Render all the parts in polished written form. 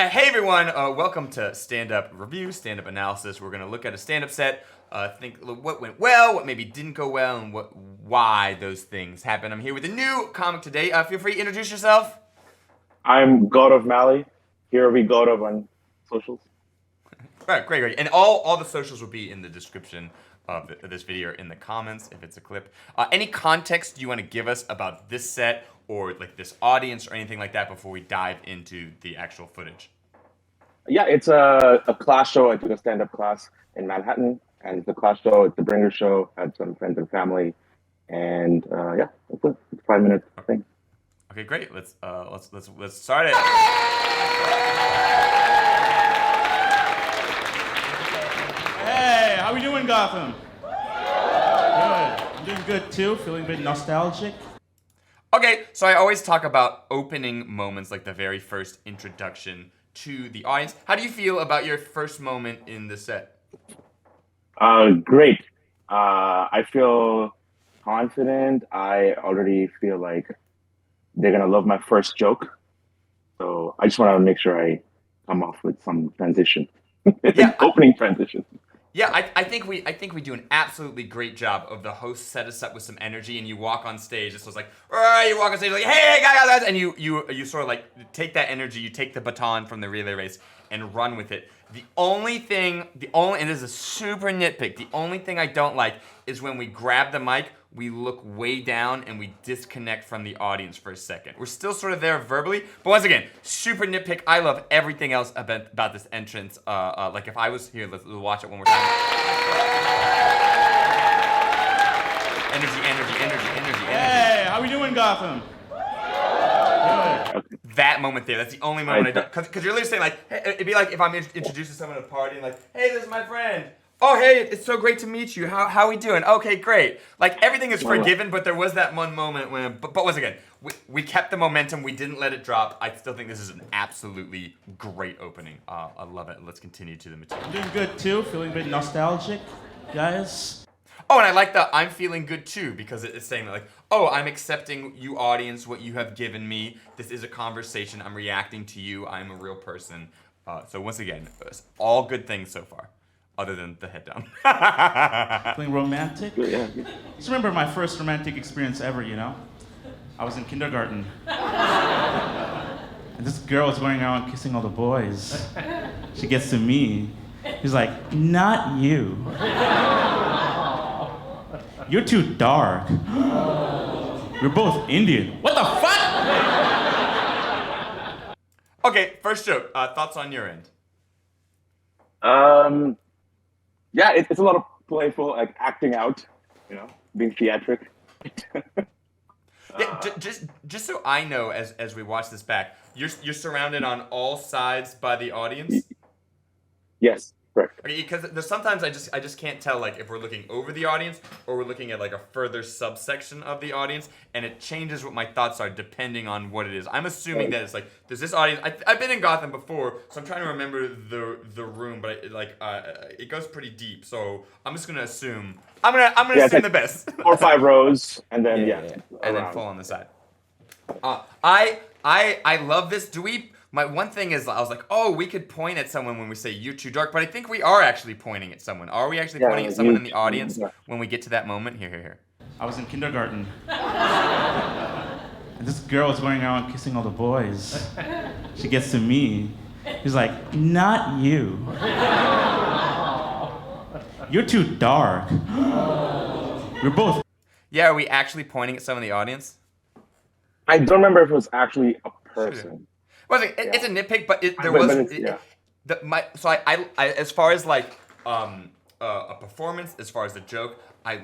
Hey everyone, welcome to Stand-Up Review, Stand-Up Analysis. We're going to look at a stand-up set, think what went well, what maybe didn't go well, and why those things happened. I'm here with a new comic today. Feel free to introduce yourself. I'm Gaurav Malley. Here we Gaurav on socials. Right, great. And all the socials will be in the description of this video or in the comments if it's a clip. Any context you want to give us about this set or like this audience or anything like that before we dive into the actual footage? Yeah, it's a class show. I took a stand-up class in Manhattan, and it's a class show. It's a bringer show. Had some friends and family, and yeah, that's it. It's a 5-minute thing. Okay, great. Let's start it. Hey, how we doing, Gotham? Good. I'm doing good too. Feeling a bit nostalgic. Okay, so I always talk about opening moments, like the very first introduction to the audience. How do you feel about your first moment in the set? Great. I feel confident. I already feel like they're gonna love my first joke. So I just want to make sure I come off with some transition. Yeah, Opening transition. Yeah, I think we do an absolutely great job of the host set us up with some energy, and you walk on stage. This was like, you walk on stage like, hey guys, and you sort of like take that energy, you take the baton from the relay race and run with it. And this is a super nitpick. The only thing I don't like is when we grab the mic, we look way down and we disconnect from the audience for a second. We're still sort of there verbally, but once again, super nitpick. I love everything else about this entrance. Like if I was here, let's watch it one more time. Energy. Hey, how we doing, Gotham? Good. That moment there, that's the only moment I don't, because you're literally saying like, hey, it'd be like if I'm introducing someone at a party and like, hey, this is my friend. Oh, hey, it's so great to meet you. How we doing? Okay, great. Like everything is forgiven, but there was that one moment when, but once again, we kept the momentum. We didn't let it drop. I still think this is an absolutely great opening. I love it. Let's continue to the material. I'm doing good too. Feeling a bit nostalgic, guys. Oh, and I like the I'm feeling good too, because it's saying that like, oh, I'm accepting you audience, what you have given me. This is a conversation. I'm reacting to you. I'm a real person. So once again, all good things so far, other than the head down. Feeling romantic? Yeah. Just remember my first romantic experience ever, you know? I was in kindergarten. And this girl was going around kissing all the boys. She gets to me. She's like, not you. You're too dark. We're both Indian. What the fuck? Okay, first joke. Thoughts on your end? Yeah, it's a lot of playful, like acting out, you know, being theatric. Yeah, just so I know, as we watch this back, you're surrounded on all sides by the audience. Yes, correct. Okay, because there's sometimes I just can't tell like if we're looking over the audience or we're looking at like a further subsection of the audience, and it changes what my thoughts are depending on what it is. I'm assuming that it's like there's this audience. I've been in Gotham before, so I'm trying to remember the room, but it goes pretty deep. So I'm just gonna assume I'm gonna assume the best. 4 or 5 rows, and then and then fall on the side. I love this. My one thing is, I was like, oh, we could point at someone when we say you're too dark, but I think we are actually pointing at someone. Are we actually pointing at someone in the audience when we get to that moment? Here. I was in kindergarten. And this girl was going around kissing all the boys. She gets to me. She's like, not you. You're too dark. We're both. Yeah, are we actually pointing at someone in the audience? I don't remember if it was actually a person. Well, it's a nitpick, but as far as like a performance, as far as the joke, I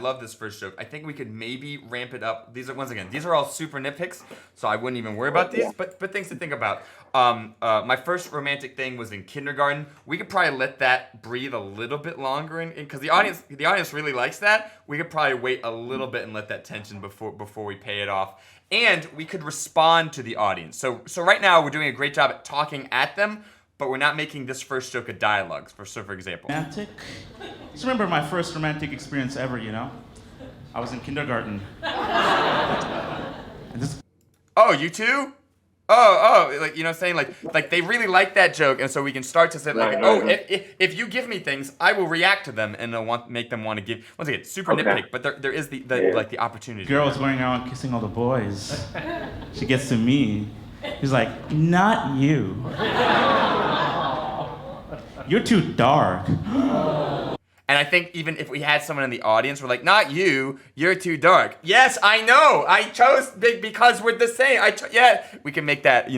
love this first joke. I think we could maybe ramp it up. These are all super nitpicks, so I wouldn't even worry about these. But things to think about. My first romantic thing was in kindergarten. We could probably let that breathe a little bit longer, because the audience really likes that. We could probably wait a little bit and let that tension before we pay it off. And we could respond to the audience. So right now we're doing a great job at talking at them, but we're not making this first joke a dialogue. For example. Romantic? Just remember my first romantic experience ever, you know? I was in kindergarten. And this... Oh, you too? like, you know what I'm saying? Like they really like that joke, and so we can start to say like, if you give me things, I will react to them, and make them want to give. Once again, super nitpick, but there is the like the opportunity. Girl's going around kissing all the boys. She gets to me. He's like, not you. You're too dark. And I think even if we had someone in the audience, we're like, not you, you're too dark. Yes, I know. I chose big because we're the same. Yeah, we can make that,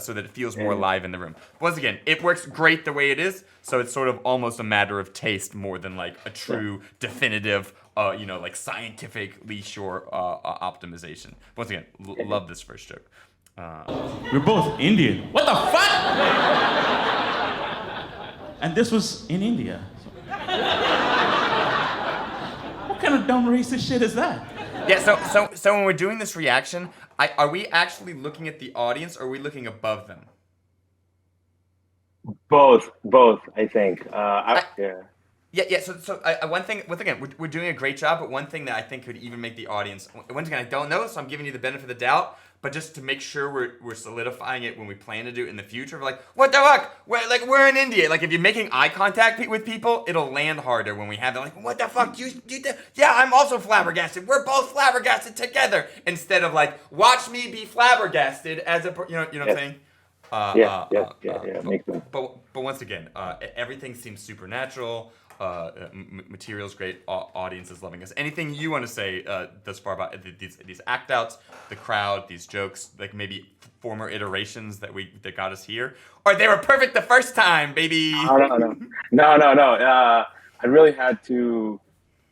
so that it feels more live in the room. Once again, it works great the way it is. So it's sort of almost a matter of taste more than like a true definitive, like scientifically sure optimization. Once again, love this first joke. We're both Indian. What the fuck? And this was in India. What kind of dumb racist shit is that? Yeah, so when we're doing this reaction, are we actually looking at the audience, or are we looking above them? Both, I think. Yeah. So one thing, once again, we're doing a great job, but one thing that I think could even make the audience, once again, I don't know, so I'm giving you the benefit of the doubt, but just to make sure we're solidifying it when we plan to do it in the future, we're like, what the fuck? We're in India. Like, if you're making eye contact with people, it'll land harder when we have it. Like, what the fuck? Yeah, I'm also flabbergasted. We're both flabbergasted together. Instead of like, watch me be flabbergasted as a, you know what I'm saying? Yeah, makes sense. But once again, everything seems supernatural. Material's great. Audience is loving us. Anything you want to say thus far about these act outs, the crowd, these jokes, like maybe former iterations that got us here, or they were perfect the first time, baby? No. I really had to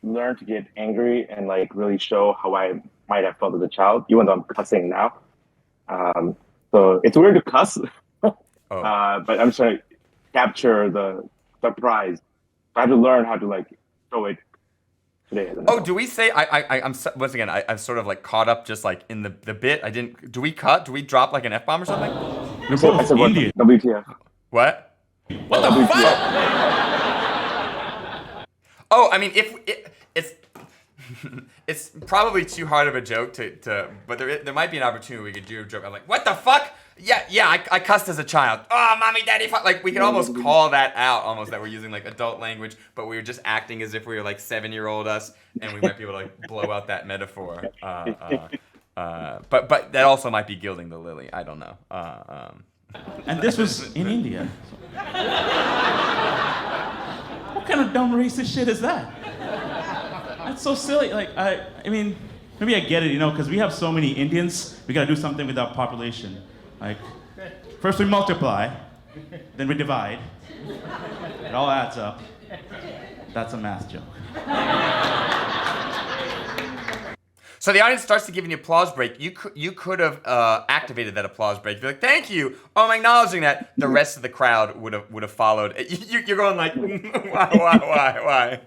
learn to get angry and like really show how I might have felt as a child, even though I'm cussing now. So it's weird to cuss, but I'm trying to capture the surprise. I had to learn how to like show it today. Do we say I'm once again I'm sort of like caught up just like in the bit. I didn't. Do we drop like an F-bomb or something? We're both Indian. WTF? What? What the fuck? Oh, I mean, it's probably too hard of a joke to but there might be an opportunity we could do a joke. I'm like, what the fuck? Yeah, I cussed as a child. Oh, mommy, daddy, fuck. Like, we could almost call that out, almost that we're using like adult language, but we were just acting as if we were like 7-year-old us, and we might be able to like blow out that metaphor. But that also might be gilding the lily. I don't know. And this was in India. What kind of dumb racist shit is that? That's so silly. Like, I mean, maybe I get it, because we have so many Indians, we gotta do something with our population. Like, first we multiply, then we divide. It all adds up. That's a math joke. So the audience starts to give you an applause break. You could have activated that applause break. Be like, thank you. Oh, I'm acknowledging that. The rest of the crowd would have followed. You're going like, why?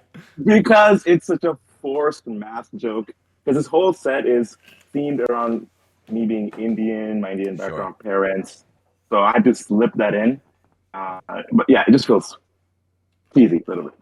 Because it's such a forced math joke. Because this whole set is themed around me being Indian, my Indian background, parents. So I had to slip that in. But yeah, it just feels cheesy a little bit.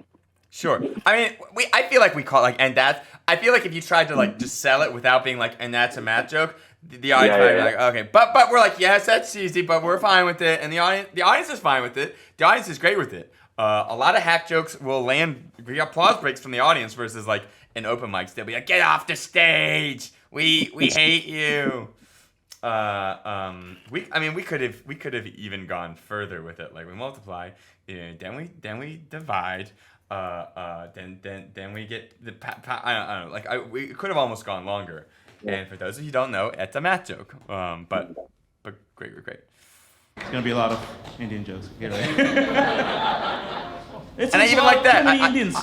Sure. I mean, I feel like we call it like, and that's, I feel like if you tried to like just sell it without being like, and that's a math joke, the audience might be like, okay. But we're like, yes, that's cheesy, but we're fine with it. And the audience is fine with it. The audience is great with it. A lot of hack jokes will land, we got applause breaks from the audience versus like an open mic. They'll be like, get off the stage. We hate you. We could have even gone further with it. Like, we multiply, then we divide, then we get the I don't know. Like, we could have almost gone longer. Yeah. And for those of you who don't know, it's a math joke. But great. It's gonna be a lot of Indian jokes. Get ready. And I even like that. Too many Indians,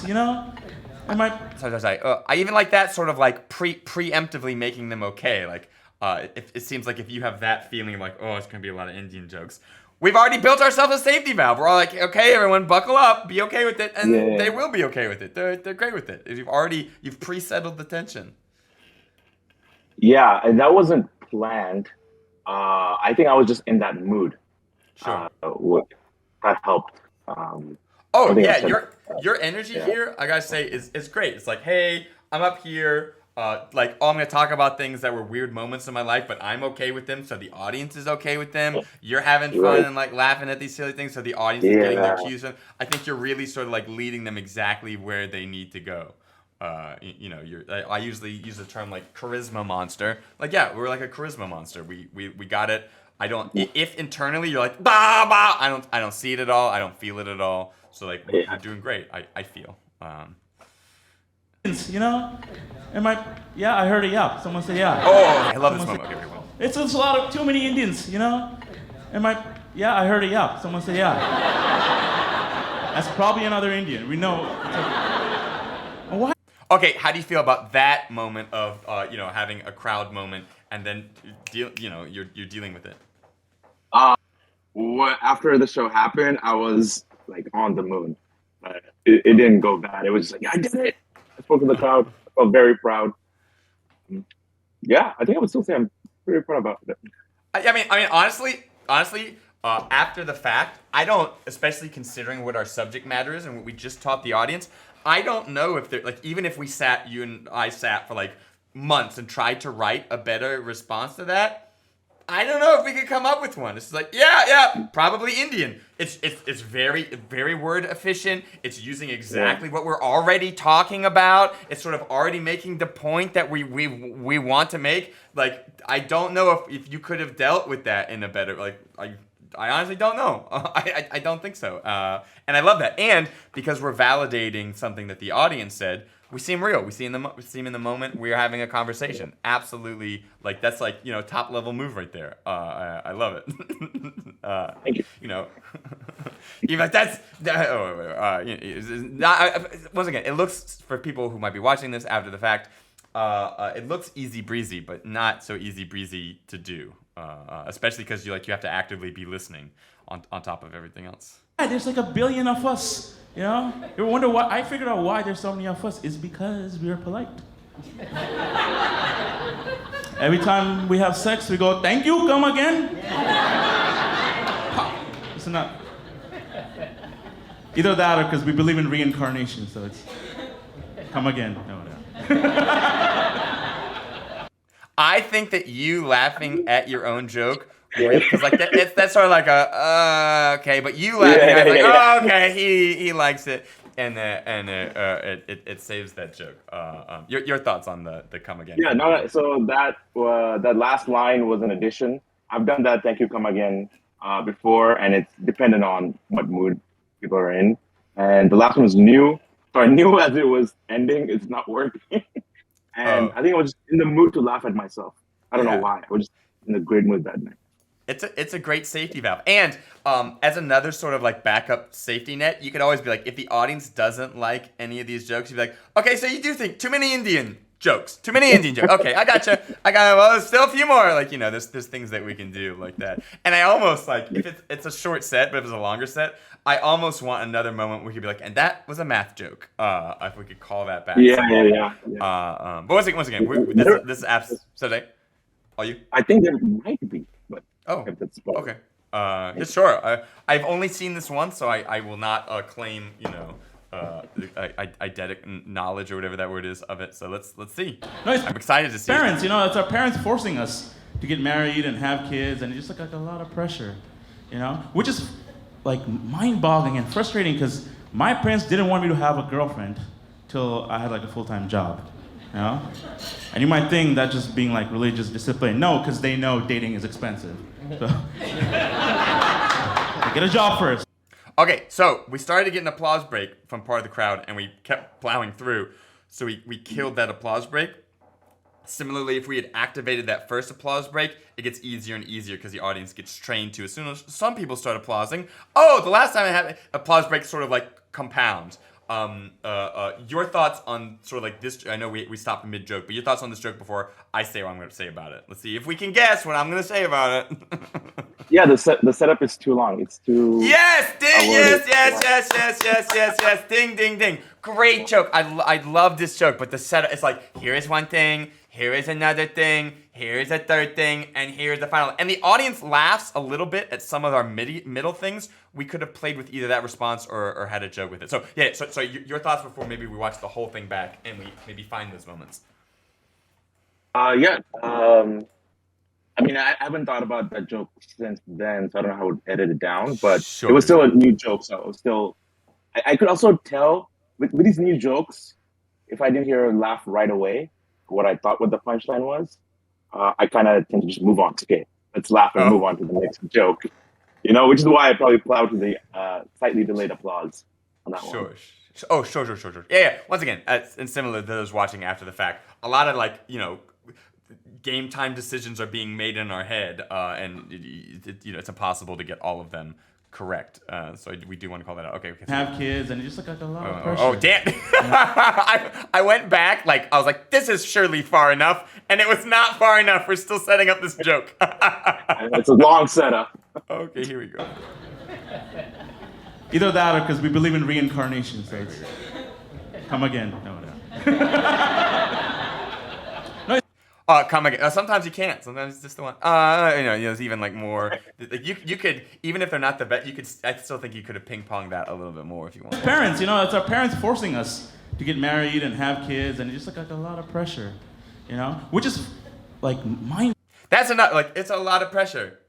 I might. Sorry. I even like that sort of like preemptively making them okay. Like, it seems like if you have that feeling of like, oh, it's gonna be a lot of Indian jokes, we've already built ourselves a safety valve. We're all like, okay, everyone, buckle up, be okay with it, and they will be okay with it. They're great with it. You've pre-settled the tension. Yeah, and that wasn't planned. I think I was just in that mood. Sure. That helped. Your energy here, I gotta say, is great. It's like, hey, I'm up here. like, oh, I'm gonna talk about things that were weird moments in my life, but I'm okay with them, so the audience is okay with them. You're having fun Right. and like laughing at these silly things, so the audience is getting their Yeah. cues. I think you're really sort of like leading them exactly where they need to go. You know, I usually use the term like charisma monster. Like, yeah, we're like a charisma monster. We got it. I don't. If internally you're like bah bah, I don't see it at all. I don't feel it at all. So like, Yeah. you're doing great. I feel. You know? Yeah, I heard a yeah. Someone said yeah. Oh, I love this Someone moment. Okay, everyone. It's a lot of too many Indians, you know? Yeah, I heard a yeah. Someone said yeah. That's probably another Indian. We know. Why? Okay, how do you feel about that moment of you know, having a crowd moment and then you're dealing with it? After the show happened, I was like on the moon. It didn't go bad. It was just like, I did it. I spoke to the crowd. I felt very proud. Yeah, I think I would still say I'm pretty proud about it. I mean, honestly, after the fact, I don't, especially considering what our subject matter is and what we just taught the audience, I don't know if they're like, even if you and I sat for like months and tried to write a better response to that, I don't know if we could come up with one. It's like, yeah, probably Indian. It's very, very word efficient. It's using exactly what we're already talking about. It's sort of already making the point that we want to make. Like, I don't know if you could have dealt with that in a better, like, I honestly don't know. I don't think so. And I love that. And because we're validating something that the audience said, we seem real. We seem in the moment. We're having a conversation. Absolutely. Like, that's like, you know, top level move right there. I love it. Thank you. You know, even like once again, it looks, for people who might be watching this after the fact, it looks easy breezy, but not so easy breezy to do. Especially because you have to actively be listening on top of everything else. There's like 1 billion of us, you know? You wonder why? I figured out why there's so many of us is because we are polite. Every time we have sex, we go, thank you, come again. It's not. Either that or because we believe in reincarnation, so it's come again. No. I think that you laughing at your own joke, because like that's sort of like okay, but you laughing at it, like, oh, okay, he likes it, and it saves that joke. Your thoughts on the come again? Yeah, no. So that last line was an addition. I've done that. Thank you, come again before, and it's dependent on what mood people are in. And the last one was new. So I knew as it was ending, it's not working. And I think I was just in the mood to laugh at myself. I don't know why. I was just in a great mood that night. It's a great safety valve. And as another sort of like backup safety net, you could always be like, if the audience doesn't like any of these jokes, you'd be like, okay, so you do think too many Indian jokes. Okay, I gotcha. Well, there's still a few more. Like, you know, there's things that we can do like that. And I almost like, if it's a short set, but if it's a longer set, I almost want another moment where we could be like, and that was a math joke. If we could call that back. Yeah. But once again, this is apps. So are you? I think there might be, but if that's okay. Yeah, sure. I've only seen this once, so I will not claim, you know, eidetic knowledge or whatever that word is of it. So let's see. No, I'm excited to see. Parents, you know, it's our parents forcing us to get married and have kids, and it's just like a lot of pressure, you know, which is like mind-boggling and frustrating because my parents didn't want me to have a girlfriend till I had like a full-time job, you know? And you might think that just being like religious discipline. No, because they know dating is expensive. So get a job first. Okay, so we started to get an applause break from part of the crowd, and we kept plowing through. So we killed that applause break. Similarly, if we had activated that first applause break, it gets easier and easier because the audience gets trained to. As soon as some people start applauding, the last time I had applause break sort of like compounds. Your thoughts on sort of like this? I know we stopped mid joke, but your thoughts on this joke before I say what I'm going to say about it. Let's see if we can guess what I'm going to say about it. Yeah, the setup is too long. It's too. Yes, ding, yes. Ding, ding, ding. Great joke. I love this joke, but the setup is like, here is one thing, here is another thing, here is a third thing, and here is the final. And the audience laughs a little bit at some of our middle things. We could have played with either that response or had a joke with it. So yeah, so your thoughts before maybe we watch the whole thing back and we maybe find those moments. Yeah. I mean, I haven't thought about that joke since then, so I don't know how I would edit it down. But it Sure, was still sure. a new joke, so it was still. I could also tell with these new jokes, if I didn't hear a laugh right away, what I thought what the punchline was, I kind of tend to just move on. Okay, let's laugh and move Oh, on to the next joke. Which is why I probably plowed to the slightly delayed applause on that one. sure. Oh, sure, sure, sure, sure. Yeah, yeah. Once again, and similar to those watching after the fact, a lot of like game time decisions are being made in our head, and it's impossible to get all of them correct. So we do want to call that out. Okay, okay. Have kids, and it's just like a lot of pressure. Oh, damn! I went back, I was like, this is surely far enough, and it was not far enough. We're still setting up this joke. And it's a long setup. Okay, here we go. Either that or because we believe in reincarnation, so it's come again. No, no. Come again. Sometimes you can't. Sometimes it's just the one. There's even like more. Like you could, even if they're not the best, you could. I still think you could have ping ponged that a little bit more if you want. Parents, it's our parents forcing us to get married and have kids, and it's just like a lot of pressure, which is like mind. That's enough. Like it's a lot of pressure.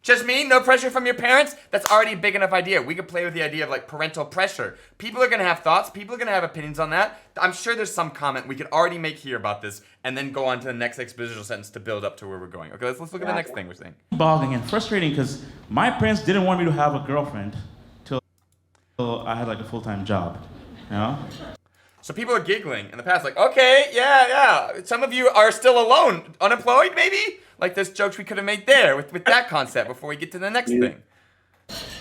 Just me? No pressure from your parents? That's already a big enough idea. We could play with the idea of like parental pressure. People are gonna have thoughts. People are gonna have opinions on that. I'm sure there's some comment we could already make here about this, and then go on to the next expositional sentence to build up to where we're going. Okay, let's look at the next thing we're saying. Boggling and frustrating because my parents didn't want me to have a girlfriend till I had like a full-time job, So people are giggling in the past, like, okay, yeah. Some of you are still alone, unemployed, maybe? Like, there's jokes we could have made there with that concept before we get to the next thing.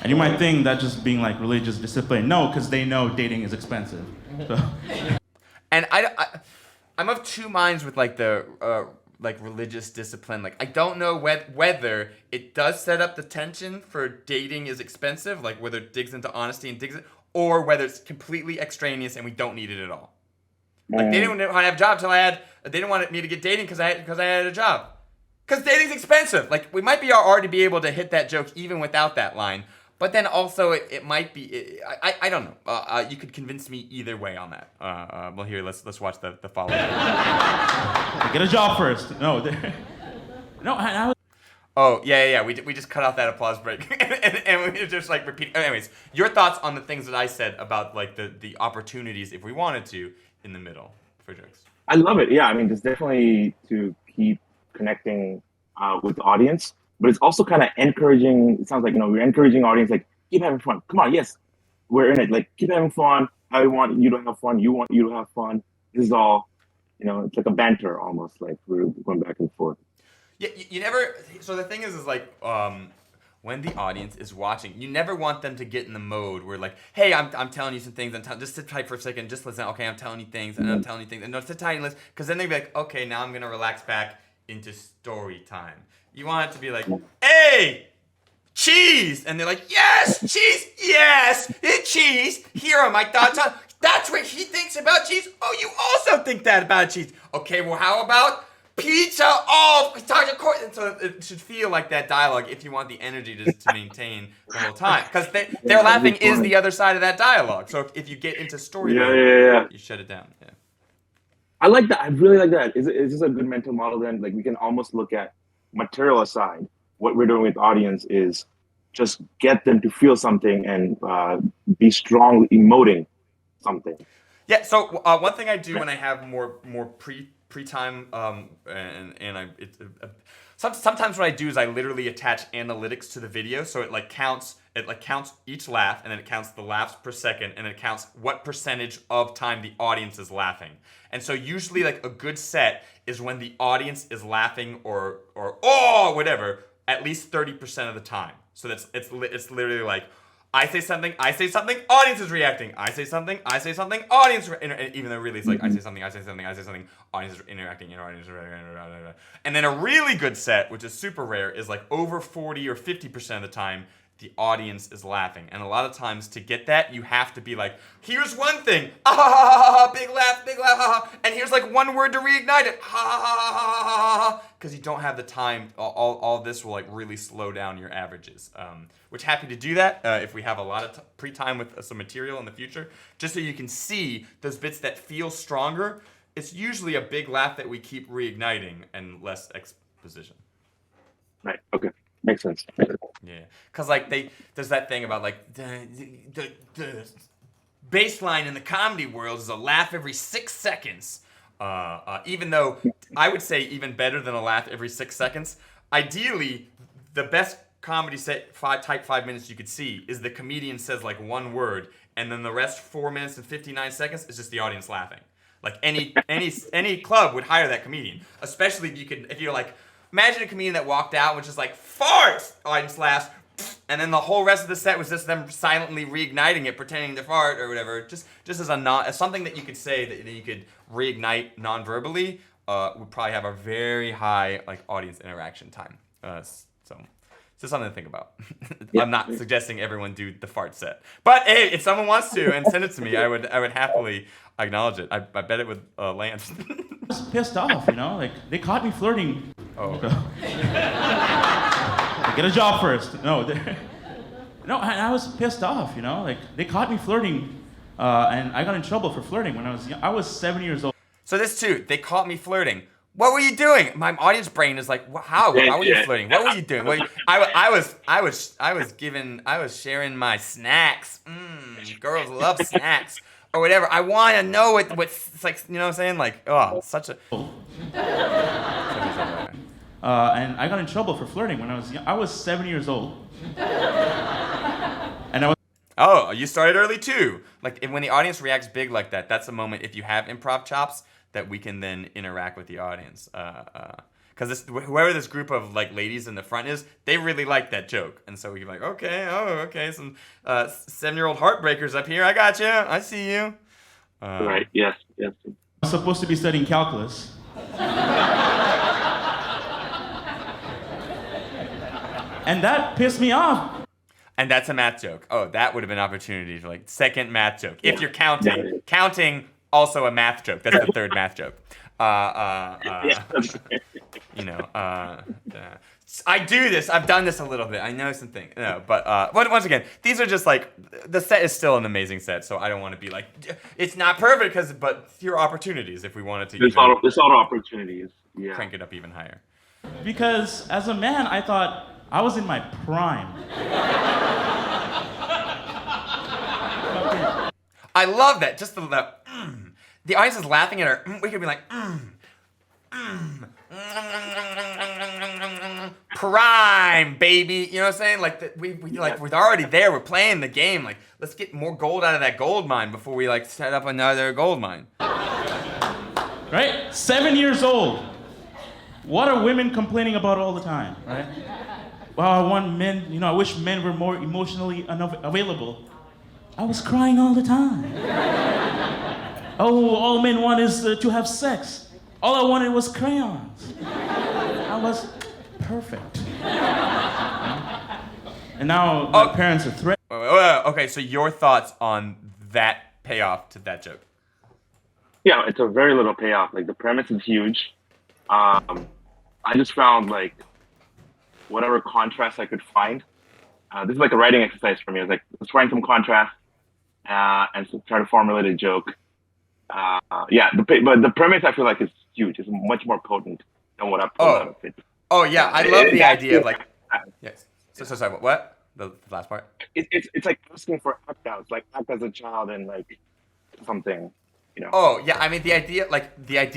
And you might think that just being like religious discipline. No, because they know dating is expensive. So. And I'm of two minds with like the like religious discipline. Like, I don't know whether it does set up the tension for dating is expensive, like whether it digs into honesty and digs it, or whether it's completely extraneous and we don't need it at all. Like, they didn't want to have a job till they didn't want me to get dating because I had a job. Because dating's expensive. Like, we might be already be able to hit that joke even without that line. But then also it might be, I don't know. You could convince me either way on that. Well, here, let's watch the follow-up. Get a job first. No, no. I was. Oh, yeah. We just cut off that applause break. and we just like repeat. Anyways, your thoughts on the things that I said about like the opportunities, if we wanted to, in the middle for jokes. I love it. Yeah, I mean, just definitely to keep connecting with the audience, but it's also kind of encouraging. It sounds like we're encouraging audience, like keep having fun. Come on, yes, we're in it. Like keep having fun. I want you to have fun. You want you to have fun. This is all, it's like a banter almost. Like we're going back and forth. Yeah, you never. So the thing is like when the audience is watching, you never want them to get in the mode where like, hey, I'm telling you some things. Just sit tight for a second. Just listen. Okay, I'm telling you things, and I'm telling you things, and no, sit tight and listen. Because then they'd be like, okay, now I'm gonna relax back into story time. You want it to be like, hey, cheese, and they're like, yes, cheese, yes, it's cheese. Here are my thoughts on. That's what he thinks about cheese. Oh, you also think that about cheese. Okay, well, how about pizza? Oh, and so it should feel like that dialogue if you want the energy to maintain the whole time. Because their laughing is the other side of that dialogue. So if you get into story mode, you shut it down. Yeah. I like that. I really like that. Is this a good mental model then? Like we can almost look at material aside. What we're doing with the audience is just get them to feel something and be strongly emoting something. Yeah. So one thing I do when I have more pre-time sometimes what I do is I literally attach analytics to the video, so it counts each laugh, and then it counts the laughs per second, and it counts what percentage of time the audience is laughing. And so usually like a good set is when the audience is laughing or oh whatever at least 30% of the time. So it's literally like I say something, audience is reacting. I say something, audience. Even though really it's like I say something, audience is interacting. And then a really good set, which is super rare, is like over 40 or 50% of the time the audience is laughing. And a lot of times to get that, you have to be like, here's one thing, ah ha ha ha ha, big laugh, ha ha, and here's like one word to reignite it, ha ha ha ha ha ha, because you don't have the time. All this will like really slow down your averages. Which happy to do that if we have a lot of pre-time with some material in the future, just so you can see those bits that feel stronger it's usually a big laugh that we keep reigniting and less exposition. Right. Okay. Makes sense. Yeah, because like there's that thing about like the baseline in the comedy world is a laugh every 6 seconds. Even though I would say even better than a laugh every 6 seconds. Ideally, the best comedy set type 5 minutes you could see is the comedian says like one word, and then the rest 4 minutes and 59 seconds is just the audience laughing. Like any club would hire that comedian, especially if you're like. Imagine a comedian that walked out and was just like, farts! Audience laughs. And then the whole rest of the set was just them silently reigniting it, pretending to fart or whatever. Just as something that you could say that you could reignite non-verbally would probably have a very high like audience interaction time. So it's just something to think about. Yeah. I'm not suggesting everyone do the fart set. But hey, if someone wants to and send it to me, I would happily acknowledge it. I bet it would land. I was pissed off, like they caught me flirting. Oh. Get a job first. No, and I was pissed off, like they caught me flirting, and I got in trouble for flirting when I was young. I was 7 years old. So this too, they caught me flirting. What were you doing? My audience brain is like, how were you flirting? What were you doing? I was sharing my snacks. Girls love snacks or whatever. I want to know what's it's like, you know what I'm saying? Like, oh, such a. And I got in trouble for flirting when I was young. I was 7 years old. And I was. Oh, you started early too. Like when the audience reacts big like that, that's a moment if you have improv chops that we can then interact with the audience. Because whoever this group of like ladies in the front is, they really like that joke, and so we can be like, okay, some 7-year-old heartbreakers up here. I got you. I see you. Right. Yes. I was supposed to be studying calculus. And that pissed me off. And that's a math joke. Oh, that would have been an opportunity for like second math joke. If you're counting also a math joke. That's the third math joke. I do this. I've done this a little bit. I know some things. No, but once again, these are just like the set is still an amazing set. So I don't want to be like it's not perfect but here are opportunities if we wanted to. There's all opportunities. Yeah. Crank it up even higher. Because as a man, I thought I was in my prime. I love that. Just the audience is laughing at her. We could be like, prime, baby. You know what I'm saying? Like we're already there. We're playing the game. Like let's get more gold out of that gold mine before we like set up another gold mine. Right? 7 years old. What are women complaining about all the time, right? Wow, I want men, I wish men were more emotionally available. I was crying all the time. Oh, all men want is to have sex. All I wanted was crayons. I was perfect. And now my parents are threatening. Okay, so your thoughts on that payoff to that joke? Yeah, it's a very little payoff. Like the premise is huge. I just found like whatever contrast I could find. This is like a writing exercise for me. I was like, let's find some contrast and try to formulate a joke. But the premise I feel like is huge. It's much more potent than what I pulled out of it. Oh yeah, I love the idea of like. Yes. So sorry. What? The last part. It's like asking for act outs, like act as a child and like something. Oh yeah, I mean the idea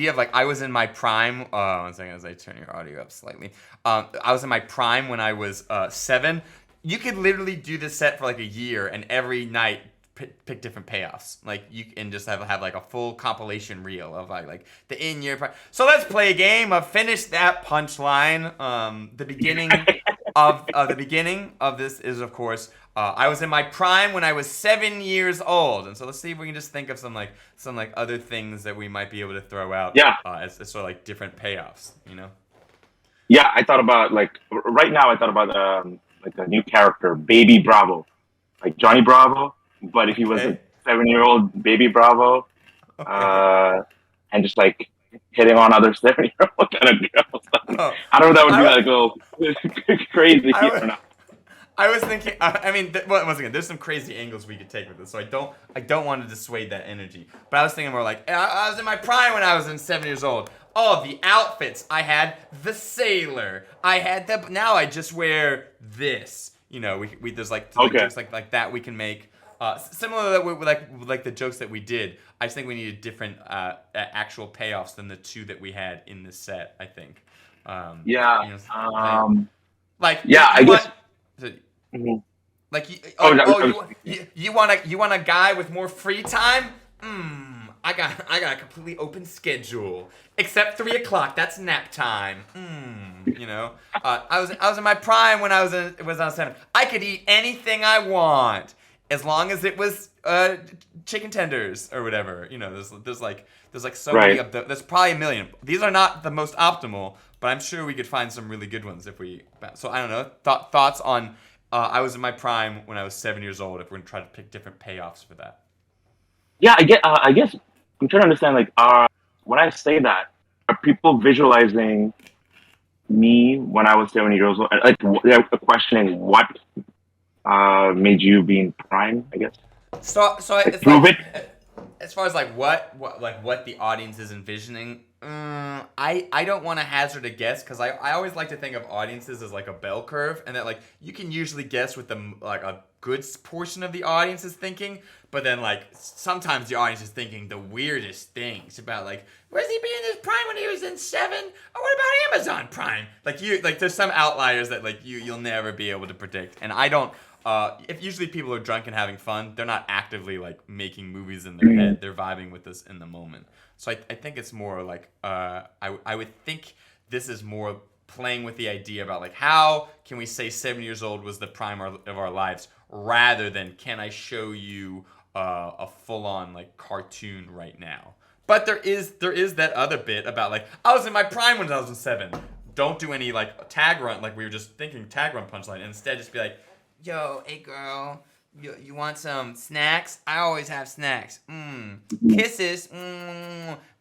of like I was in my prime. 1 second, as I turn your audio up slightly. I was in my prime when I was 7. You could literally do this set for like a year, and every night pick different payoffs. Like you can just have like a full compilation reel of like the in-year prime. So let's play a game of finish that punchline. The beginning of this is of course. I was in my prime when I was 7 years old, and so let's see if we can just think of some other things that we might be able to throw out. Yeah. As sort of like different payoffs, Yeah, I thought about like right now. I thought about like a new character, Baby Bravo, like Johnny Bravo, but if he was a 7-year-old Baby Bravo, and just like hitting on other 7-year-old kind of girls. I don't know if that would be like a little crazy or not. I was thinking. I mean, well, once again, there's some crazy angles we could take with this, so I don't want to dissuade that energy. But I was thinking more like I was in my prime when I was 7 years old. Oh, the outfits! I had the sailor. I had the. Now I just wear this. You know, we there's like jokes like that we can make. Similar with like the jokes that we did. I just think we needed different actual payoffs than the two that we had in this set. I think. Yeah. You know, like yeah, I guess. Like Mm-hmm. you want a guy with more free time? I got a completely open schedule except 3 o'clock. That's nap time. You know, I was in my prime when I was on 7. I could eat anything I want as long as it was chicken tenders or whatever. You know, there's like so many of the. There's probably a million. These are not the most optimal, but I'm sure we could find some really good ones if we. So I don't know. Thoughts on. I was in my prime when I was 7 years old. If we're gonna try to pick different payoffs for that. Yeah, I guess I'm trying to understand. Like, when I say that, are people visualizing me when I was 7 years old? Like, they're questioning what made you be in prime? I guess. So it's prove like, it. As far as like what the audience is envisioning, I don't want to hazard a guess because I always like to think of audiences as like a bell curve, and that like you can usually guess what the like a good portion of the audience is thinking, but then like sometimes the audience is thinking the weirdest things about like where's he being in his prime when he was in 7? Or what about Amazon Prime? Like there's some outliers that like you'll never be able to predict, and I don't. If usually people are drunk and having fun, they're not actively like making movies in their head. They're vibing with this in the moment. So I think it's more like I would think this is more playing with the idea about like how can we say 7 years old was the prime of our lives rather than can I show you a full on like cartoon right now. But there is that other bit about like I was in my prime when I was 7. Don't do any like tag run like we were just thinking tag run punchline. Instead just be like. Yo, hey girl, you want some snacks? I always have snacks. Kisses.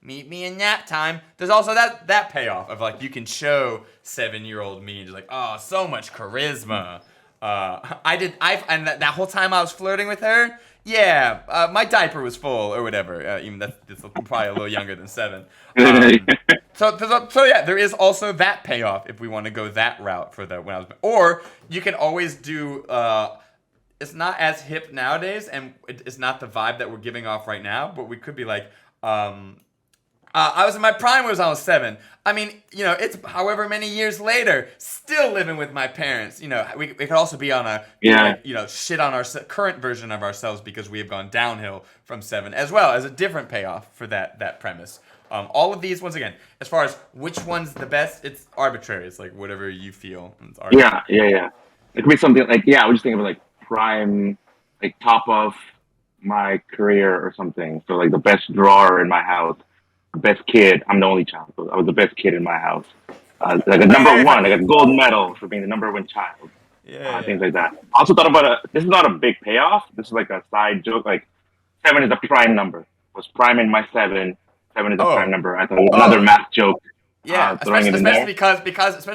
Meet me in nap time. There's also that payoff of like you can show 7-year-old me and just like oh so much charisma. And that whole time I was flirting with her. Yeah, my diaper was full or whatever. Even that's probably a little younger than 7. So yeah, there is also that payoff if we want to go that route for the when I was. Or you can always do. It's not as hip nowadays, and it's not the vibe that we're giving off right now. But we could be like, I was in my prime when I was 7. I mean, you know, it's however many years later, still living with my parents. You know, we could also be on a like, you know, shit on our current version of ourselves because we have gone downhill from 7, as well as a different payoff for that premise. All of these, once again, as far as which one's the best, it's arbitrary. It's like whatever you feel. It's Yeah. It could be something like I was just thinking of like prime, like top of my career or something. So like the best drawer in my house, the best kid. I'm the only child, so I was the best kid in my house. Like a number 1, like a gold medal for being the number 1 child. Things like that. I also thought about this is not a big payoff. This is like a side joke. Like 7 is a prime number. Was prime in my 7. 7 is a prime number. I thought it was another math joke. Yeah, especially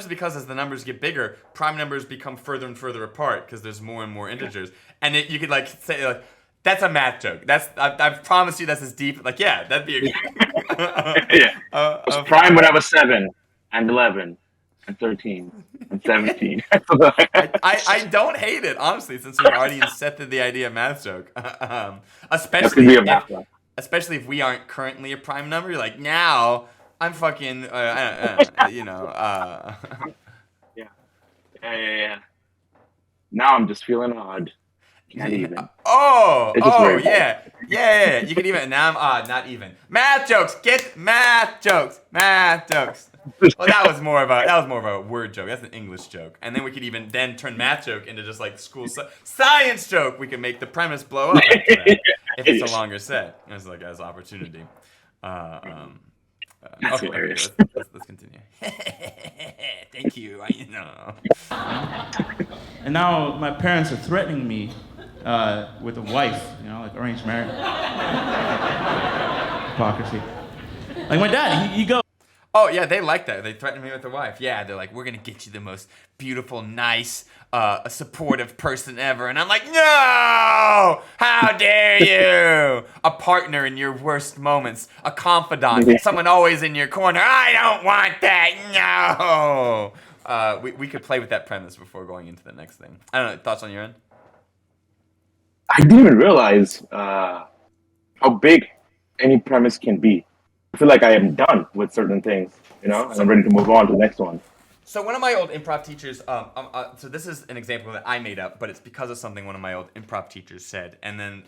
because as the numbers get bigger, prime numbers become further and further apart because there's more and more integers. And you could like say like that's a math joke. I promise you that's as deep. Like that'd be a I was prime when I was 7 and 11 and 13 and 17. I don't hate it honestly since we already incepted the idea of math joke. Especially if we aren't currently a prime number, you're like, now I'm fucking, you know. Yeah. Now I'm just feeling odd. Can't even. Yeah. You can even, now I'm not even. Math jokes, get math jokes. Well, that was more of a word joke. That's an English joke. And then we could even then turn math joke into just like school science joke. We could make the premise blow up after that, if it's a longer set. As like as opportunity. That's okay, hilarious. Let's continue. Thank you. You know. And now my parents are threatening me with a wife, you know, like arranged marriage. Hypocrisy. Like my dad, he goes. Oh yeah, they like that. They threatened me with their wife. Yeah, they're like, we're gonna get you the most beautiful, nice, supportive person ever. And I'm like, no! How dare you? A partner in your worst moments, a confidant, someone always in your corner. I don't want that. No. We could play with that premise before going into the next thing. I don't know. Thoughts on your end? I didn't even realize how big any premise can be. I feel like I am done with certain things, and I'm ready to move on to the next one. So one of my old improv teachers, so this is an example that I made up, but it's because of something one of my old improv teachers said. And then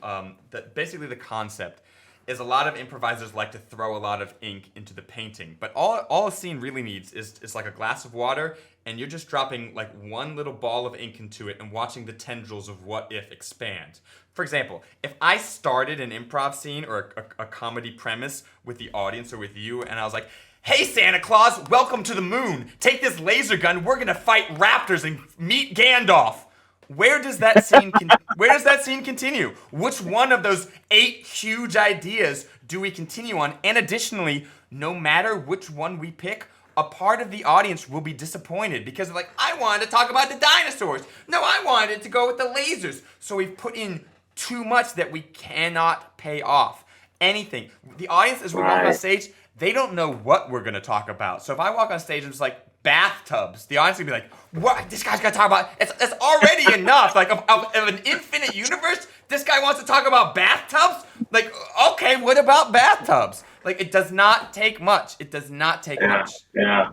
basically the concept is a lot of improvisers like to throw a lot of ink into the painting. But all a scene really needs is like a glass of water, and you're just dropping like one little ball of ink into it and watching the tendrils of what if expand. For example, if I started an improv scene or a comedy premise with the audience or with you, and I was like, hey Santa Claus, welcome to the moon. Take this laser gun, we're gonna fight raptors and meet Gandalf. Where does that scene continue? Which one of those 8 huge ideas do we continue on? And additionally, no matter which one we pick, a part of the audience will be disappointed because they're like, I wanted to talk about the dinosaurs. No, I wanted to go with the lasers. So we've put in too much that we cannot pay off. Anything. The audience, as we walk on stage, they don't know what we're going to talk about. So if I walk on stage and it's like bathtubs, the audience will be like, what? This guy's going to talk about, it's already enough. Like, of an infinite universe, this guy wants to talk about bathtubs? Like, okay, what about bathtubs? Like, it does not take much. It does not take much. Yeah.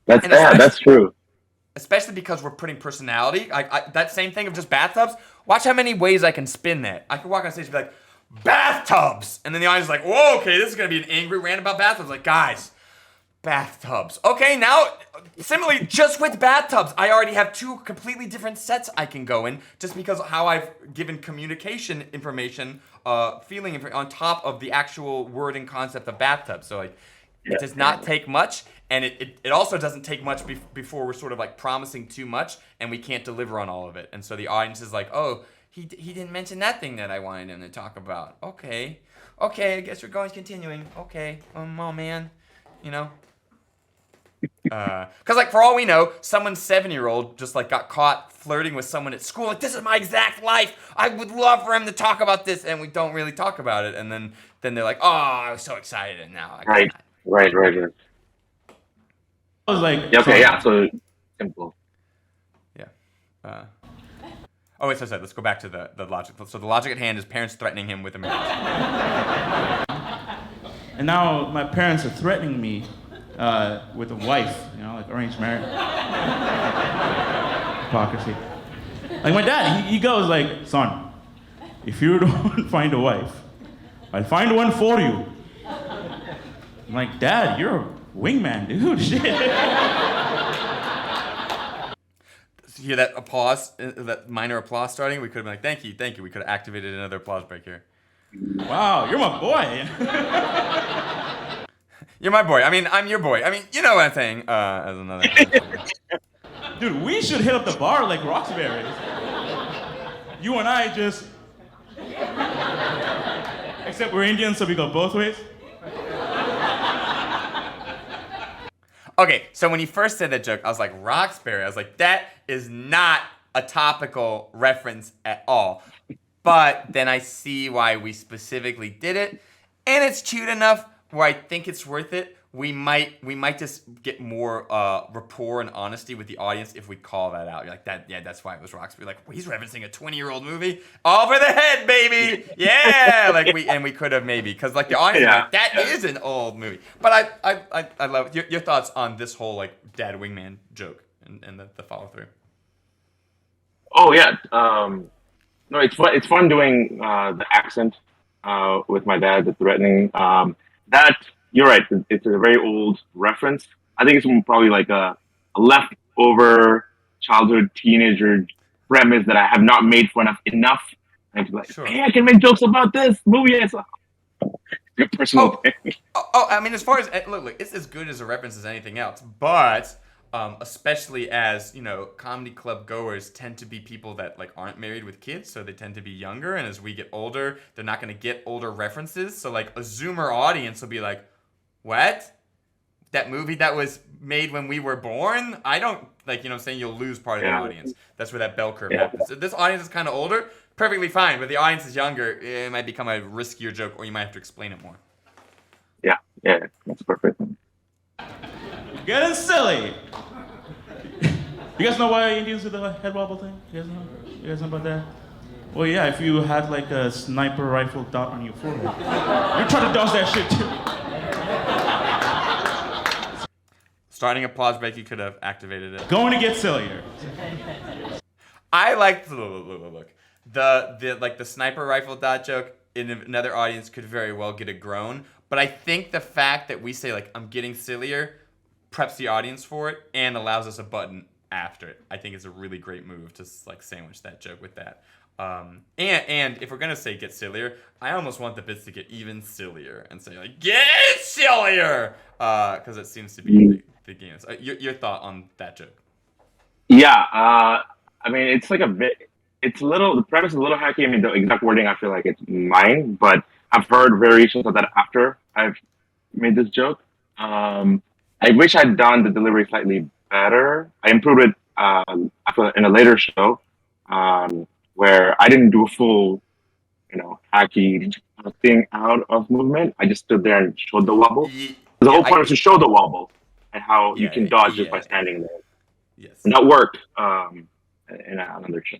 That's true. Especially because we're putting personality. That same thing of just bathtubs, watch how many ways I can spin that. I can walk on stage and be like, bathtubs! And then the audience is like, whoa, okay, this is going to be an angry rant about bathtubs. Like, guys, bathtubs. Okay, now, similarly, just with bathtubs, I already have 2 completely different sets I can go in just because of how I've given communication information, feeling on top of the actual word and concept of bathtubs. So, like, it does not take much, and it also doesn't take much before we're sort of, like, promising too much, and we can't deliver on all of it. And so the audience is like, oh, he didn't mention that thing that I wanted him to talk about. Okay, I guess we're continuing. Okay, oh man, Because, like, for all we know, someone's 7-year-old just, like, got caught flirting with someone at school. Like, this is my exact life. I would love for him to talk about this, and we don't really talk about it. And then they're like, oh, I was so excited, and now I can't. Right. I was like, so simple. Yeah. Oh, wait, let's go back to the logic. So the logic at hand is parents threatening him with a marriage. and now my parents are threatening me with a wife, like arranged marriage. Hypocrisy. Like my dad, he goes like, son, if you don't find a wife, I'll find one for you. I'm like, Dad, you're a wingman, dude. Shit. You hear that applause, that minor applause starting? We could have been like, thank you. We could have activated another applause break here. Wow, you're my boy. You're my boy. I mean, I'm your boy. I mean, you know what I'm saying. As another. Dude, we should hit up the bar like Roxbury. You and I just. Except we're Indians, so we go both ways. Okay, so when you first said that joke, I was like, Roxbury. I was like, that is not a topical reference at all. But then I see why we specifically did it, and it's cute enough where I think it's worth it. We might just get more rapport and honesty with the audience if we call that out. You're like, that's why it was Roxbury. Like, well, he's referencing a 20-year-old movie. Over the head, baby. Yeah. we could have maybe, because like the audience is like, that is an old movie. But I love your thoughts on this whole like dad wingman joke and the follow through. Oh yeah. No, it's fun doing the accent with my dad, the threatening. That. You're right. It's a very old reference. I think it's probably like a leftover childhood teenager premise that I have not made fun of enough. And to be like, hey, I can make jokes about this movie. It's a personal thing. I mean, as far as look, it's as good as a reference as anything else. But especially as comedy club goers tend to be people that like aren't married with kids, so they tend to be younger. And as we get older, they're not going to get older references. So like a Zoomer audience will be like, what? that movie that was made when we were born, I don't like, you know what I'm saying, you'll lose part of the audience. That's where that bell curve happens. So this audience is kind of older, perfectly fine, but the audience is younger, it might become a riskier joke, or you might have to explain it more. Yeah, that's perfect. Getting silly. You guys know why Indians do the head wobble thing? You guys know? You guys know about that? Well, yeah, if you had like a sniper rifle dot on your forehead, you're trying to dodge that shit too. Starting applause break, you could have activated it. Going to get sillier. I like look. The sniper rifle dot joke in another audience could very well get a groan, but I think the fact that we say like I'm getting sillier preps the audience for it and allows us a button after it. I think it's a really great move to like sandwich that joke with that. And if we're gonna say get sillier, I almost want the bits to get even sillier and say like get sillier, because it seems to be the game. Your thought on that joke? Yeah, I mean it's like a bit. It's a little. The premise is a little hacky. I mean the exact wording I feel like it's mine, but I've heard variations of that after I've made this joke. I wish I'd done the delivery slightly better. I improved it after in a later show. Where I didn't do a full, hacky thing out of movement. I just stood there and showed the wobble. The whole point was to show the wobble and how you can dodge just by standing there. Yes. And that worked in another show.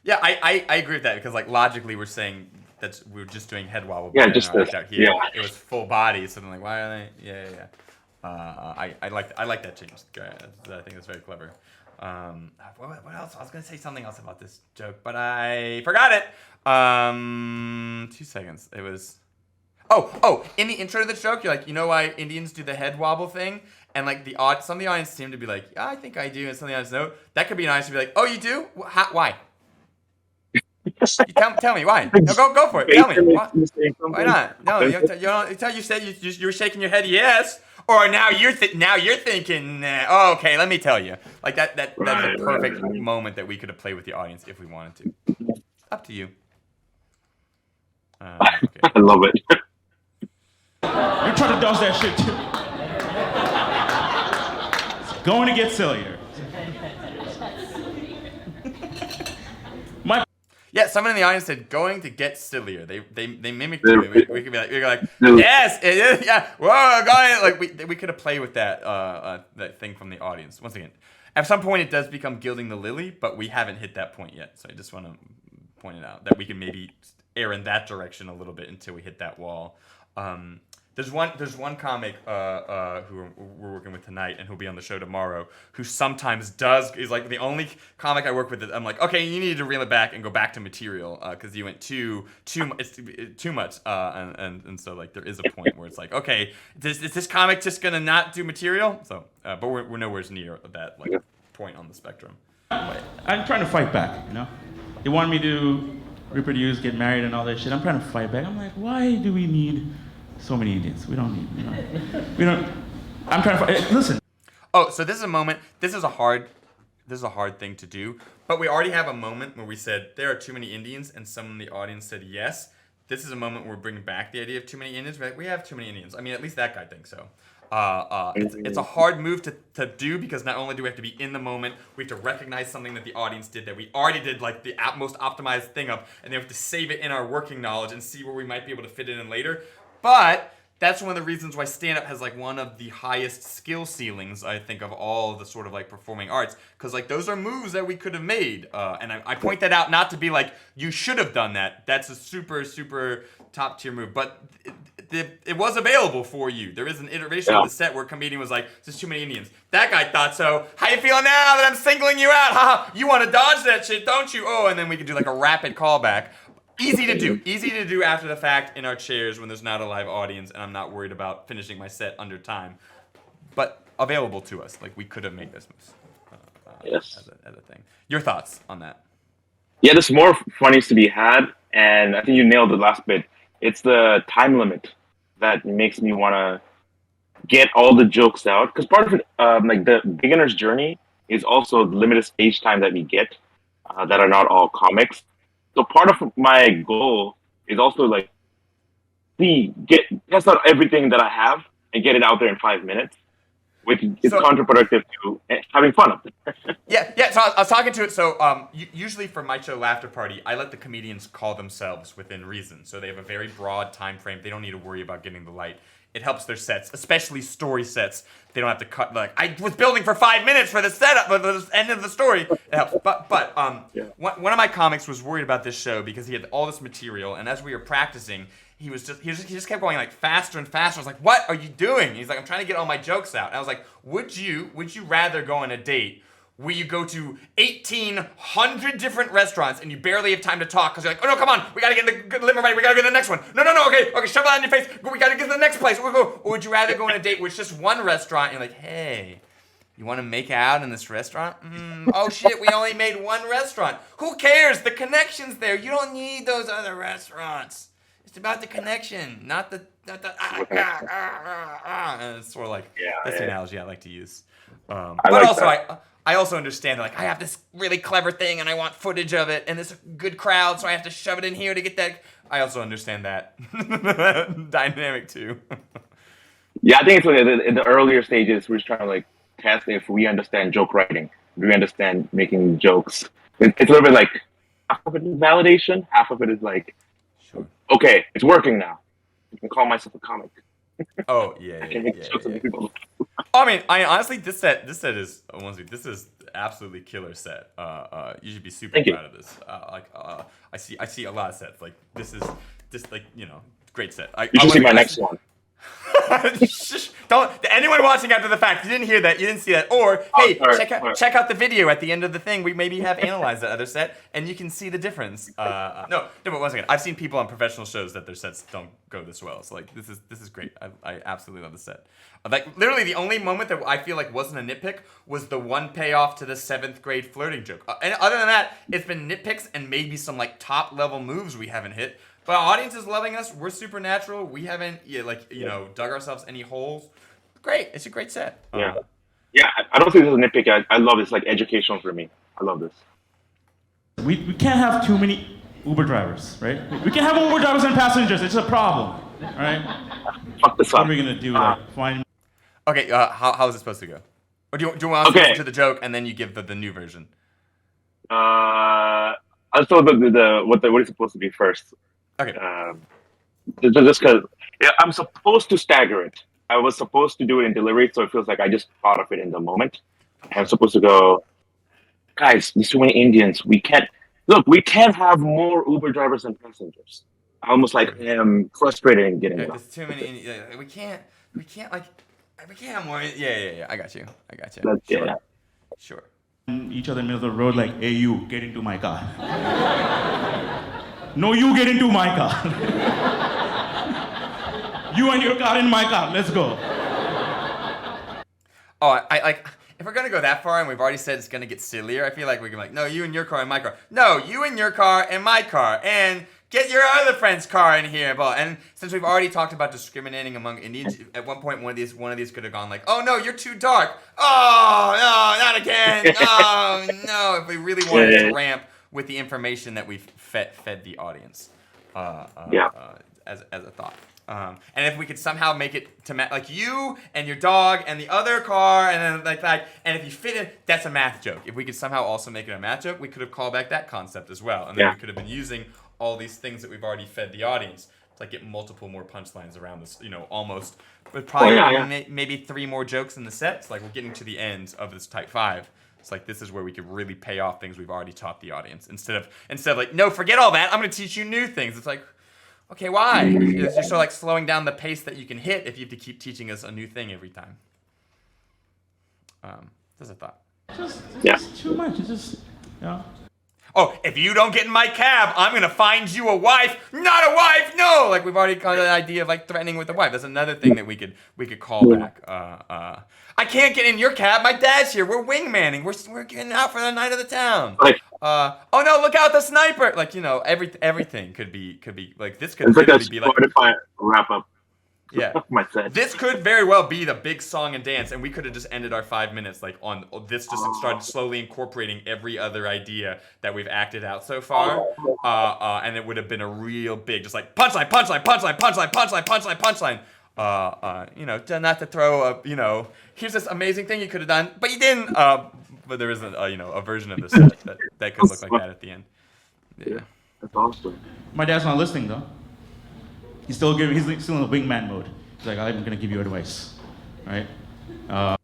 Yeah, I agree with that because like logically we're saying we're just doing head wobble. Yeah, just this. Out here. Yeah. It was full body, so I'm like, why are they? Yeah. I like that change. I think it's very clever. What else? I was gonna say something else about this joke, but I forgot it. 2 seconds. It was. Oh! In the intro to the joke, you're like, you know why Indians do the head wobble thing, and like some of the audience seem to be like, yeah, I think I do, and some of the audience no. That could be an audience to be like, oh, you do? Why? Tell me why. No, go for it. Tell me. Why not? No, you said you were shaking your head yes. Or now you're thinking, okay, let me tell you. Like that's a perfect moment that we could have played with the audience if we wanted to. Up to you. Okay. I love it. You're trying to dodge that shit too. Going to get sillier. Yeah, someone in the audience said going to get sillier. They mimicked it. We could be like yes, it is, yeah. Whoa, going like we could have played with that thing from the audience. Once again, at some point it does become gilding the lily, but we haven't hit that point yet. So I just want to point it out that we can maybe err in that direction a little bit until we hit that wall. There's one comic who we're working with tonight and who'll be on the show tomorrow who sometimes is like the only comic I work with that I'm like, okay, you need to reel it back and go back to material because you went too much and so like there is a point where it's like, okay, is this comic just gonna not do material? So but we're nowhere near that like point on the spectrum. I'm trying to fight back, They want me to reproduce, get married, and all that shit. I'm trying to fight back. I'm like, why do we need so many Indians? We don't need, we don't. I'm trying to fight. Listen. Oh, so this is a moment. This is a hard thing to do. But we already have a moment where we said there are too many Indians, and someone in the audience said yes. This is a moment where we're bringing back the idea of too many Indians. We're like, we have too many Indians. I mean, at least that guy thinks so. It's a hard move to do because not only do we have to be in the moment, we have to recognize something that the audience did that we already did like the most optimized thing of, and then we have to save it in our working knowledge and see where we might be able to fit it in later. But that's one of the reasons why stand-up has like one of the highest skill ceilings, I think, of all of the sort of like performing arts, because like those are moves that we could have made, and I point that out not to be like you should have done that. That's a super top tier move, but it was available for you. There is an iteration of the set where a comedian was like, "There's too many Indians." That guy thought so. How you feeling now that I'm singling you out? Ha! You want to dodge that shit, don't you? Oh, and then we could do like a rapid callback. Easy to do after the fact in our chairs when there's not a live audience and I'm not worried about finishing my set under time. But available to us, like we could have made this yes. as a thing. Your thoughts on that? Yeah, there's more funnies to be had, and I think you nailed the last bit. It's the time limit that makes me want to get all the jokes out, because part of it, like the beginner's journey, is also the limited stage time that we get that are not all comics. So part of my goal is also like test out everything that I have and get it out there in 5 minutes. which is So- counterproductive to having fun of it. Yeah. So I was talking to it. So usually for my show Laughter Party, I let the comedians call themselves within reason. So they have a very broad time frame. They don't need to worry about getting the light. It helps their sets, especially story sets. They don't have to cut. Like I was building for 5 minutes for the setup, for the end of the story. It helps. But one of my comics was worried about this show because he had all this material, and as we were practicing, he just kept going like faster and faster. I was like, "What are you doing?" He's like, "I'm trying to get all my jokes out." And I was like, "Would you rather go on a date where you go to 1,800 different restaurants and you barely have time to talk because you're like, oh no, come on, we gotta get the liver ready, we gotta get the next one. No, okay, shove that on your face, we gotta get to the next place. We'll go. Or would you rather go on a date with just one restaurant and you're like, hey, you want to make out in this restaurant? Oh shit, we only made one restaurant. Who cares? The connection's there. You don't need those other restaurants. It's about the connection, not the and it's sort of like that's the analogy I like to use. I also understand that, like, I have this really clever thing and I want footage of it and it's a good crowd, so I have to shove it in here to get that. I also understand that dynamic too. Yeah, I think it's like in the earlier stages, we're just trying to like test if we understand joke writing, if we understand making jokes. It's a little bit like half of it is validation, half of it is like, okay, it's working now. I can call myself a comic. Oh yeah. People. I mean, honestly, this set is absolutely killer set. You should be super proud of this. I see a lot of sets. Like this is like great set. You should see my next one. Don't anyone watching after the fact. You didn't hear that. You didn't see that. Or hey, check out the video at the end of the thing. We maybe have analyzed that other set, and you can see the difference. No. But once again, I've seen people on professional shows that their sets don't go this well. So like this is great. I absolutely love the set. Like literally, the only moment that I feel like wasn't a nitpick was the one payoff to the 7th grade flirting joke. And other than that, it's been nitpicks and maybe some like top level moves we haven't hit. But our audience is loving us. We're supernatural. We haven't, dug ourselves any holes. Great. It's a great set. Yeah. I don't think this is a nitpick. I love it. It's like educational for me. I love this. We can't have too many Uber drivers, right? We can't have Uber drivers and passengers. It's a problem, all right? Fuck this up. What are we gonna do? Find. Okay. How is it supposed to go? Or do you want us to listen to the joke and then you give the new version? I'll tell what is supposed to be first. Okay. Just because I'm supposed to stagger it. I was supposed to do it in delivery, so it feels like I just thought of it in the moment. I'm supposed to go, guys, there's too many Indians. We can't have more Uber drivers and passengers. I almost like am frustrated in getting it. There's too many. We can't have more. Yeah. I got you. Sure. Each other in the middle of the road, like, hey, you, get into my car. No, you get into my car. You and your car in my car. Let's go. Oh, I like. If we're gonna go that far, and we've already said it's gonna get sillier, I feel like we can no, you and your car and my car. No, you and your car and my car, and get your other friend's car in here. And since we've already talked about discriminating among Indians, at one point one of these could have gone like, oh no, you're too dark. Oh no, not again. Oh no. If we really wanted to ramp with the information that we've fed the audience, as a thought. And if we could somehow make it to like you and your dog and the other car and then like that, and if you fit it, that's a math joke. If we could somehow also make it a math joke, we could have called back that concept as well, and then we could have been using all these things that we've already fed the audience to like get multiple more punchlines around this, almost, but probably maybe 3 more jokes in the set. So like we're getting to the end of this type 5. It's like this is where we could really pay off things we've already taught the audience instead of like, no, forget all that. I'm going to teach you new things. It's like, okay, why? It's just sort of like slowing down the pace that you can hit if you have to keep teaching us a new thing every time. That's a thought. It's too much. It's just, Oh, if you don't get in my cab, I'm gonna find you a wife. Not a wife, no. Like we've already got an idea of like threatening with a wife. That's another thing that we could call back. I can't get in your cab. My dad's here. We're wingmanning. We're getting out for the night of the town. Oh no, look out, the sniper! Like everything could be like this could literally be like wrap up. Yeah, this could very well be the big song and dance, and we could have just ended our 5 minutes like on this, just started slowly incorporating every other idea that we've acted out so far, and it would have been a real big, just like punchline. not to throw here's this amazing thing you could have done, but you didn't. But there isn't, a version of the set that could look like that at the end. Yeah. That's awesome. My dad's not listening though. He's still in the wingman mode. He's like, I'm gonna give you advice, right? Yeah,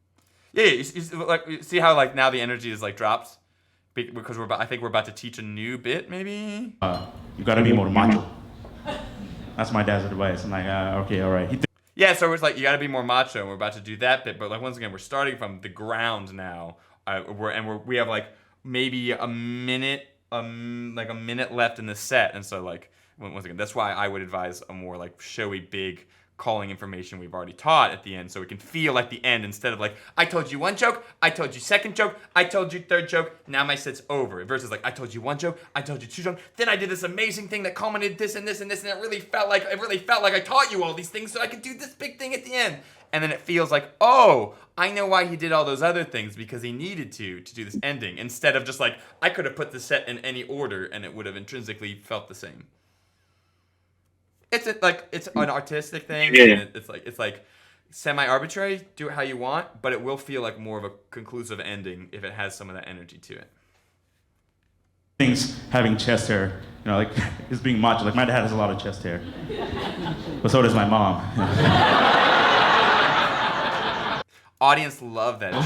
you see how like now the energy is like drops because I think we're about to teach a new bit maybe. You gotta be more macho. That's my dad's advice. I'm like, okay, all right. Yeah, so it's like you gotta be more macho, and we're about to do that bit, but like once again, we're starting from the ground now. We have like maybe a minute left in the set, and so like once again, that's why I would advise a more like showy, big calling information we've already taught at the end, so it can feel like the end instead of like I told you one joke, I told you second joke, I told you third joke, now my set's over. Versus like I told you one joke, I told you two jokes, then I did this amazing thing that culminated this and this and this, and it really felt like I taught you all these things so I could do this big thing at the end. And then it feels like, oh, I know why he did all those other things, because he needed to do this ending, instead of just like I could have put the set in any order and it would have intrinsically felt the same. It's an artistic thing. Yeah. And it's like semi-arbitrary. Do it how you want, but it will feel like more of a conclusive ending if it has some of that energy to it. Things having chest hair, like is being macho. Like my dad has a lot of chest hair, but so does my mom. Audience love that joke.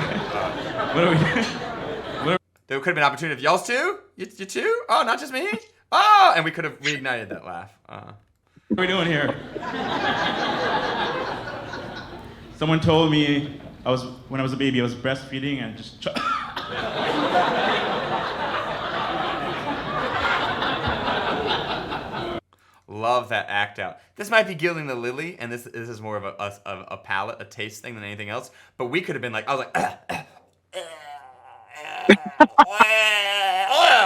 There could have been an opportunity. Y'all's too? You too? Oh, not just me? Oh, and we could have reignited that laugh. What are we doing here? Someone told me when I was a baby, I was breastfeeding and just. Love that act out. This might be gilding the lily, and this is more of a palate, a taste thing than anything else. But we could have been like, I was like,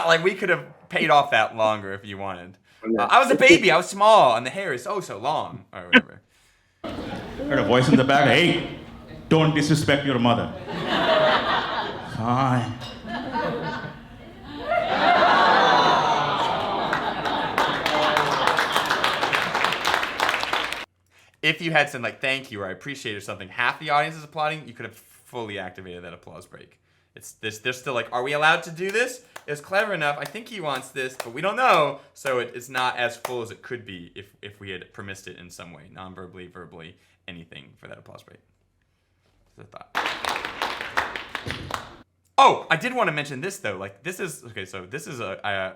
like we could have paid off that longer if you wanted. I was a baby, I was small, and the hair is so long, or whatever. Heard a voice in the back, hey, don't disrespect your mother. Fine. If you had said like thank you or I appreciate or something, half the audience is applauding, you could have fully activated that applause break. They're still like, are we allowed to do this? It's clever enough. I think he wants this, but we don't know. So it's not as full as it could be if we had permissed it in some way, non-verbally, verbally, anything for that applause break. That's a thought. Oh, I did want to mention this though. Like this is okay. So this is I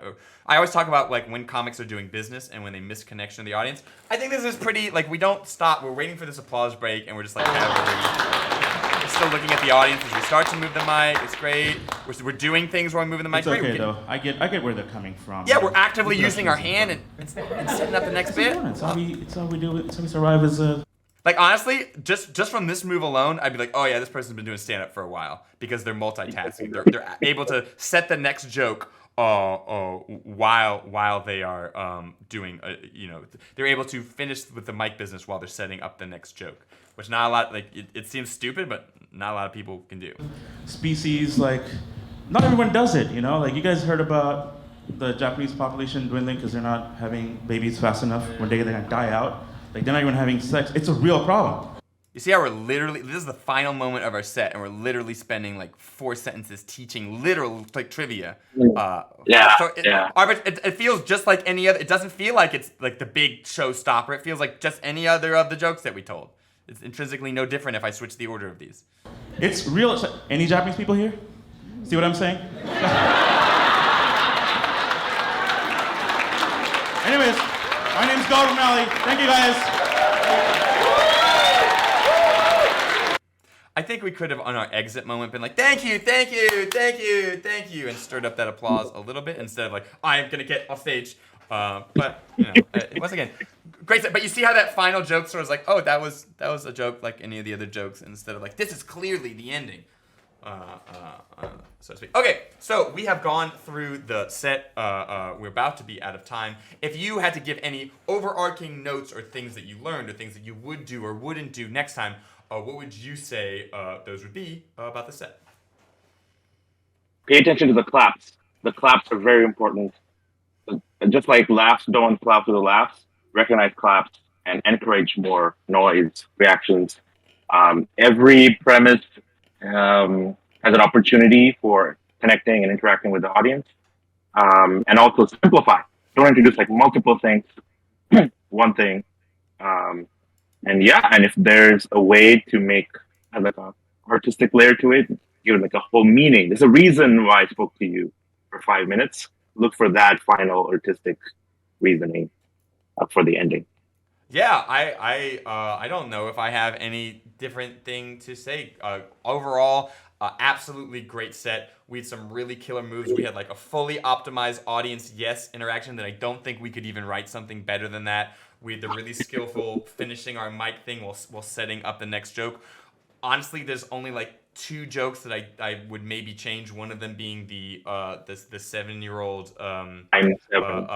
always talk about like when comics are doing business and when they miss connection to the audience. I think this is pretty like we don't stop. We're waiting for this applause break and we're just like we're still looking at the audience as we start to move the mic. It's great. We're doing things while we're moving the mic. It's okay though. I get where they're coming from. Yeah, we're actively using our hand and setting up the next bit. It's how we do it. It's how we survive as a. Like honestly, just from this move alone, I'd be like, oh yeah, this person's been doing stand-up for a while because they're multitasking. They're able to set the next joke while they are doing they're able to finish with the mic business while they're setting up the next joke, which not a lot like it seems stupid, but not a lot of people can do. Species like not everyone does it. Like you guys heard about the Japanese population dwindling because they're not having babies fast enough. One day they're gonna die out. Like they're not even having sex. It's a real problem. You see how this is the final moment of our set, and we're literally spending like 4 sentences teaching literal like trivia. It feels just like any other. It doesn't feel like it's like the big showstopper. It feels like just any other of the jokes that we told. It's intrinsically no different if I switch the order of these. It's real. Any Japanese people here? See what I'm saying? Anyways, my name's Gaurav. Thank you guys. I think we could have, on our exit moment, been like, thank you, thank you, thank you, thank you, and stirred up that applause a little bit instead of like, I'm going to get off stage. But, once again, great set. But you see how that final joke sort of was like, oh, that was a joke like any of the other jokes, instead of like, this is clearly the ending. So to speak. Okay, so we have gone through the set. We're about to be out of time. If you had to give any overarching notes or things that you learned or things that you would do or wouldn't do next time, what would you say those would be about the set? Pay attention to the claps. The claps are very important. Just like laughs don't clap to the laughs, recognize claps and encourage more noise, reactions. Every premise has an opportunity for connecting and interacting with the audience, and also simplify. Don't introduce like multiple things, one thing. Um, and yeah, and if there's a way to make like a artistic layer to it, give it like a whole meaning. There's a reason why I spoke to you for 5 minutes. Look for that final artistic reasoning for the ending. Yeah, I don't know if I have any different thing to say. Overall, absolutely great set. We had some really killer moves. We had like a fully optimized audience yes interaction that I don't think we could even write something better than that. We had the really skillful finishing our mic thing while setting up the next joke. Honestly, there's only like 2 jokes that I would maybe change. One of them being the 7-year-old I'm seven.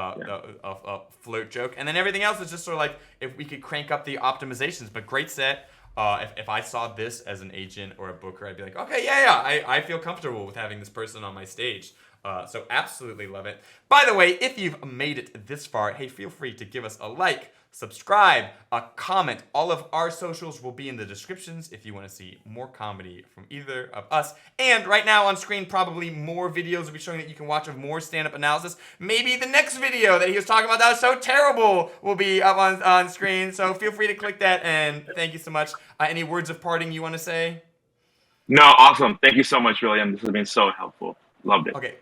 flirt joke, and then everything else is just sort of like if we could crank up the optimizations. But great set. If I saw this as an agent or a booker, I'd be like, okay, yeah, I feel comfortable with having this person on my stage. So absolutely love it. By the way, if you've made it this far, hey, feel free to give us a like, subscribe, a comment. All of our socials will be in the descriptions if you want to see more comedy from either of us. And right now on screen, probably more videos will be showing that you can watch of more stand-up analysis. Maybe the next video that he was talking about that was so terrible will be up on screen. So feel free to click that, and thank you so much. Any words of parting you want to say? No, awesome. Thank you so much, William. This has been so helpful. Loved it. Okay,